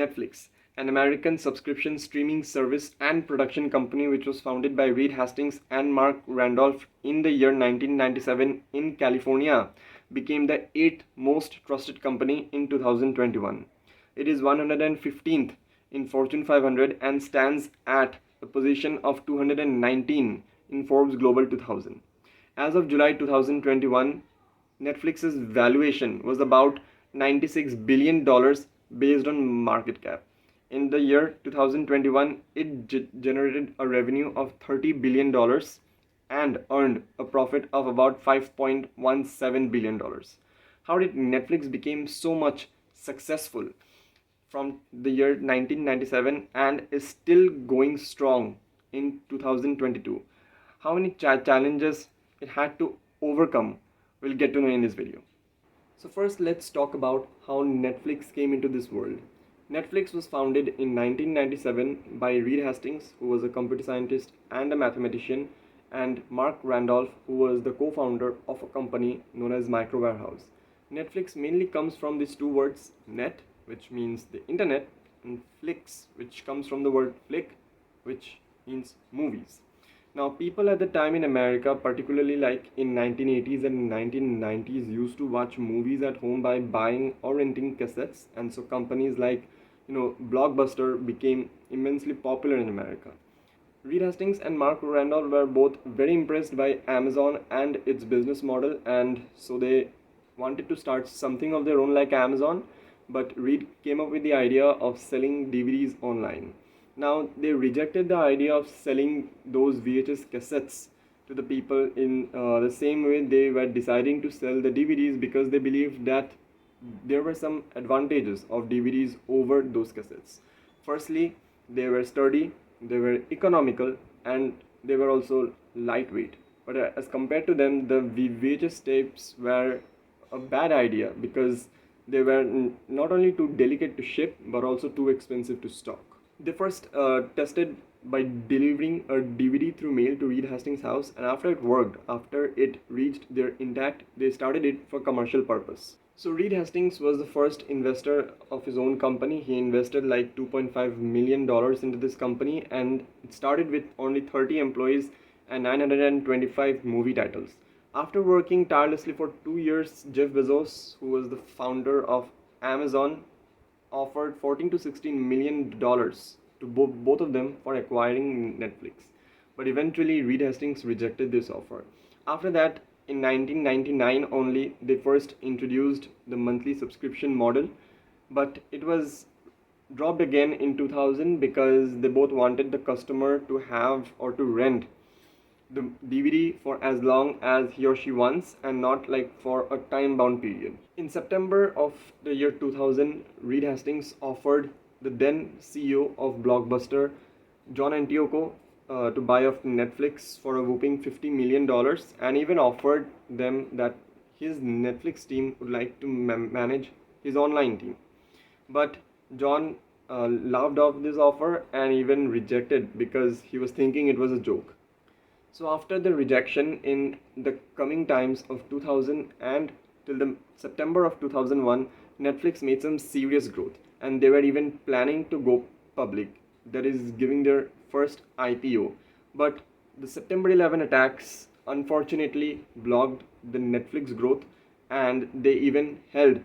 Netflix, an American subscription streaming service and production company which was founded by Reed Hastings and Mark Randolph in the year 1997 in California, became the 8th most trusted company in 2021. It is 115th in Fortune 500 and stands at the position of 219 in Forbes Global 2000. As of July 2021, Netflix's valuation was about $96 billion based on market cap. In the year 2021, it generated a revenue of $30 billion and earned a profit of about $5.17 billion. How did Netflix become so much successful from the year 1997 and is still going strong in 2022? How many challenges it had to overcome, we'll get to know in this video. So first, let's talk about how Netflix came into this world. Netflix was founded in 1997 by Reed Hastings, who was a computer scientist and a mathematician, and Mark Randolph, who was the co-founder of a company known as Micro Warehouse. Netflix mainly comes from these two words, net, which means the internet, and flix, which comes from the word flick, which means movies. Now, people at the time in America, particularly like in 1980s and 1990s, used to watch movies at home by buying or renting cassettes, and so companies like Blockbuster became immensely popular in America. Reed Hastings and Mark Randolph were both very impressed by Amazon and its business model, and so they wanted to start something of their own like Amazon, but Reed came up with the idea of selling DVDs online. Now, they rejected the idea of selling those VHS cassettes to the people in the same way they were deciding to sell the DVDs, because they believed that there were some advantages of DVDs over those cassettes. Firstly, they were sturdy, they were economical, and they were also lightweight. But as compared to them, the VHS tapes were a bad idea because they were not only too delicate to ship but also too expensive to stock. They first tested by delivering a DVD through mail to Reed Hastings' house, and after it worked, after it reached their intact, they started it for commercial purpose. So Reed Hastings was the first investor of his own company. He invested like $2.5 million into this company, and it started with only 30 employees and 925 movie titles. After working tirelessly for 2 years, Jeff Bezos, who was the founder of Amazon, offered $14 to $16 million to both of them for acquiring Netflix. But eventually, Reed Hastings rejected this offer. After that, in 1999 only, they first introduced the monthly subscription model, but it was dropped again in 2000 because they both wanted the customer to have or to rent the DVD for as long as he or she wants and not like for a time bound period. In September of the year 2000, Reed Hastings offered the then CEO of Blockbuster, John Antioco, to buy off Netflix for a whopping $50 million, and even offered them that his Netflix team would like to manage his online team. But John laughed off this offer and even rejected because he was thinking it was a joke. So after the rejection in the coming times of 2000 and till the September of 2001, Netflix made some serious growth, and they were even planning to go public, that is giving their first IPO. But the September 11 attacks unfortunately blocked the Netflix growth, and they even held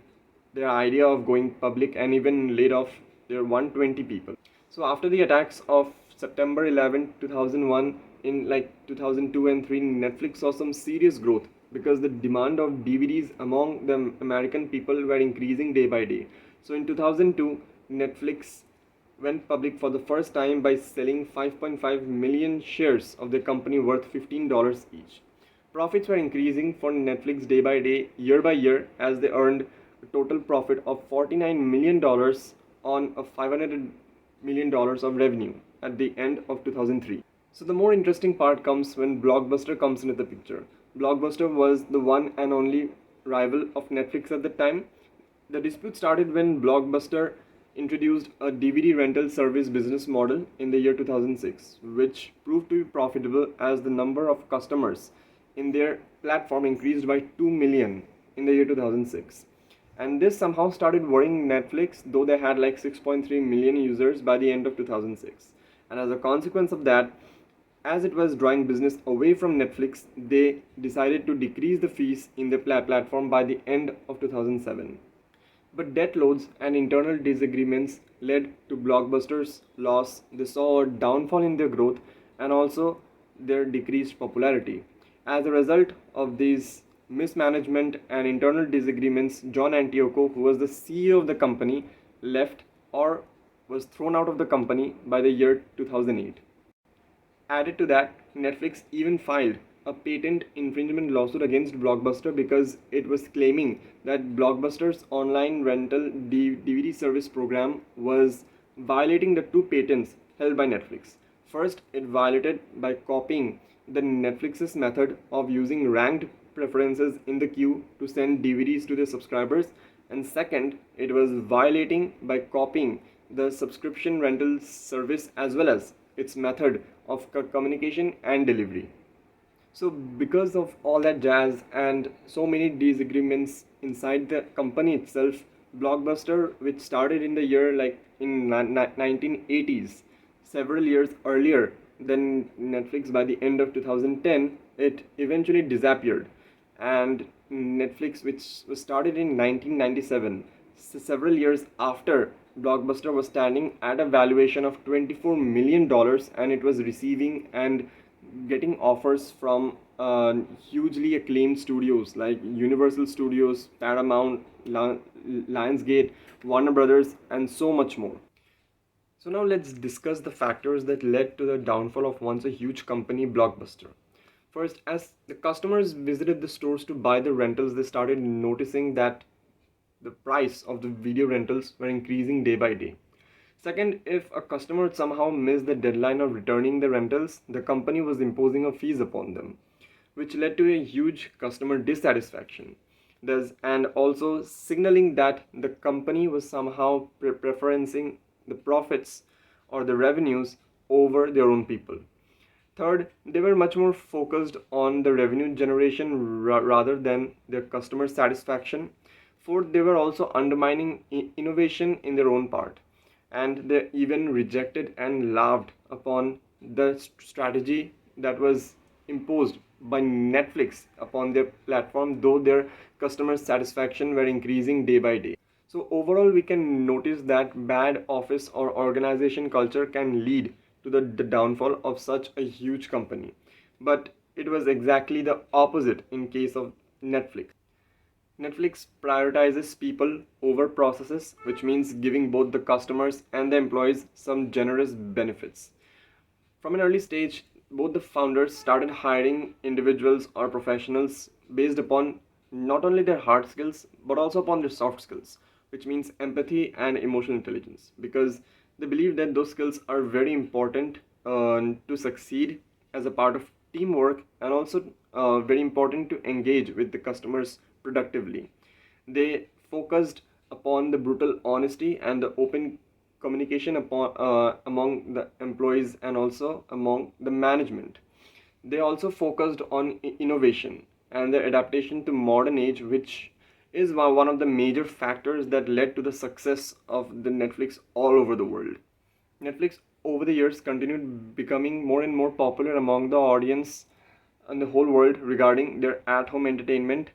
their idea of going public and even laid off their 120 people. So after the attacks of September 11, 2001, in like 2002 and 3, Netflix saw some serious growth because the demand of DVDs among the American people were increasing day by day. So in 2002, Netflix went public for the first time by selling 5.5 million shares of the company worth $15 each. Profits were increasing for Netflix day by day, year by year, as they earned a total profit of $49 million on a $500 million of revenue at the end of 2003. So the more interesting part comes when Blockbuster comes into the picture. Blockbuster was the one and only rival of Netflix at the time. The dispute started when Blockbuster introduced a DVD rental service business model in the year 2006, which proved to be profitable as the number of customers in their platform increased by 2 million in the year 2006. And this somehow started worrying Netflix, though they had like 6.3 million users by the end of 2006. And as a consequence of that, as it was drawing business away from Netflix, they decided to decrease the fees in the platform by the end of 2007. But debt loads and internal disagreements led to Blockbuster's loss. They saw a downfall in their growth and also their decreased popularity. As a result of these mismanagement and internal disagreements, John Antioco, who was the CEO of the company, left or was thrown out of the company by the year 2008. Added to that, Netflix even filed a patent infringement lawsuit against Blockbuster because it was claiming that Blockbuster's online rental DVD service program was violating the two patents held by Netflix. First, it violated by copying the Netflix's method of using ranked preferences in the queue to send DVDs to their subscribers, and second, it was violating by copying the subscription rental service as well as its method of communication and delivery. So, because of all that jazz and so many disagreements inside the company itself, Blockbuster, which started in the year like in 1980s, several years earlier than Netflix, by the end of 2010, it eventually disappeared. And Netflix, which was started in 1997, several years after Blockbuster was standing at a valuation of $24 million, and it was receiving and getting offers from hugely acclaimed studios like Universal Studios, Paramount, Lionsgate, Warner Brothers, and so much more. So now let's discuss the factors that led to the downfall of once a huge company, Blockbuster. First, as the customers visited the stores to buy the rentals, they started noticing that the price of the video rentals were increasing day by day. Second, if a customer somehow missed the deadline of returning the rentals, the company was imposing a fees upon them, which led to a huge customer dissatisfaction. And also signaling that the company was somehow preferencing the profits or the revenues over their own people. Third, they were much more focused on the revenue generation rather than their customer satisfaction. Fourth, they were also undermining innovation in their own part, and they even rejected and laughed upon the strategy that was imposed by Netflix upon their platform, though their customer satisfaction were increasing day by day. So overall, we can notice that bad office or organization culture can lead to the downfall of such a huge company. But it was exactly the opposite in case of Netflix. Netflix prioritizes people over processes, which means giving both the customers and the employees some generous benefits. From an early stage, both the founders started hiring individuals or professionals based upon not only their hard skills but also upon their soft skills, which means empathy and emotional intelligence, because they believe that those skills are very important to succeed as a part of teamwork, and also very important to engage with the customers productively. They focused upon the brutal honesty and the open communication among the employees and also among the management. They also focused on innovation and the adaptation to modern age, which is one of the major factors that led to the success of the Netflix all over the world. Netflix over the years continued becoming more and more popular among the audience in the whole world regarding their at-home entertainment.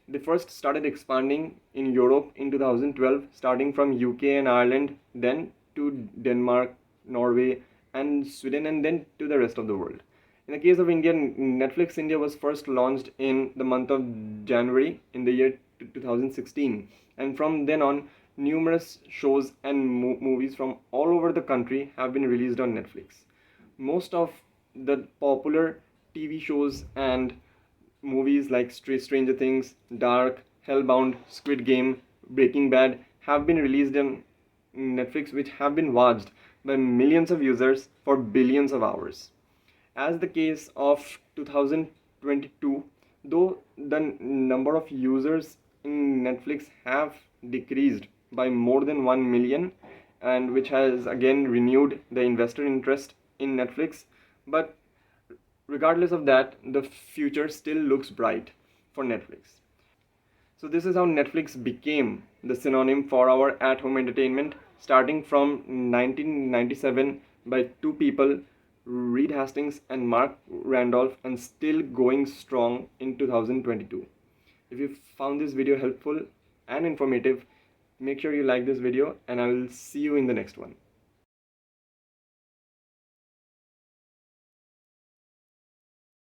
They first started expanding in Europe in 2012, starting from UK and Ireland, then to Denmark, Norway, and Sweden, and then to the rest of the world. In the case of India, Netflix India was first launched in the month of January in the year 2016, and from then on, numerous shows and movies from all over the country have been released on Netflix. Most of the popular TV shows and movies like Stranger Things, Dark, Hellbound, Squid Game, Breaking Bad have been released on Netflix, which have been watched by millions of users for billions of hours. As the case of 2022, though the number of users in Netflix have decreased by more than 1 million, and which has again renewed the investor interest in Netflix, but regardless of that, the future still looks bright for Netflix. So this is how Netflix became the synonym for our at-home entertainment, starting from 1997 by two people, Reed Hastings and Mark Randolph, and still going strong in 2022. If you found this video helpful and informative, make sure you like this video, and I will see you in the next one.